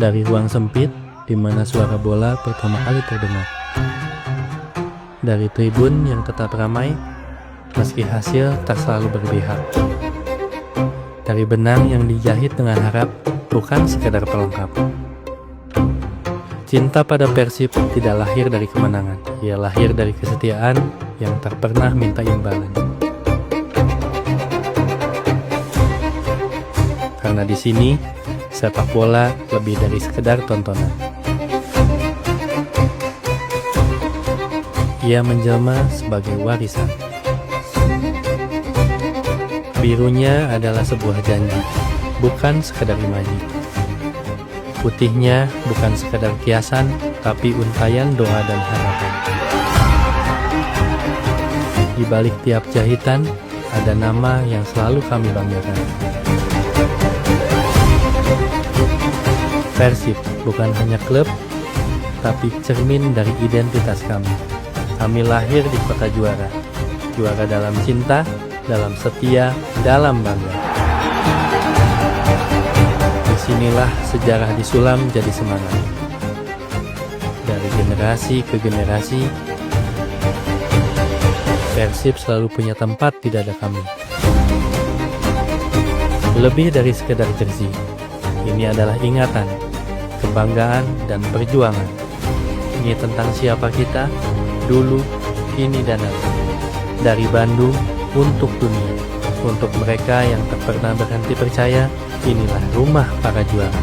Dari ruang sempit, di mana suara bola pertama kali terdengar. Dari tribun yang tetap ramai, meski hasil tak selalu berpihak. Dari benang yang dijahit dengan harap, bukan sekedar pelengkap. Cinta pada Persib tidak lahir dari kemenangan, ia lahir dari kesetiaan yang tak pernah minta imbalan. Karena di sini, sepak bola lebih dari sekedar tontonan. Ia menjelma sebagai warisan. Birunya adalah sebuah janji, bukan sekedar imaji. Putihnya bukan sekedar kiasan, tapi untayan doa dan harapan. Di balik tiap jahitan, ada nama yang selalu kami banggakan. Persib bukan hanya klub, tapi cermin dari identitas kami. Kami lahir di kota juara, juara dalam cinta, dalam setia, dalam bangga. Disinilah sejarah disulam jadi semangat. Dari generasi ke generasi, Persib selalu punya tempat di dada kami. Lebih dari sekedar jersey, ini adalah ingatan, kebanggaan, dan perjuangan. Ini tentang siapa kita, dulu, kini, dan nanti. Dari Bandung untuk dunia, untuk mereka yang tak pernah berhenti percaya, inilah rumah para juara.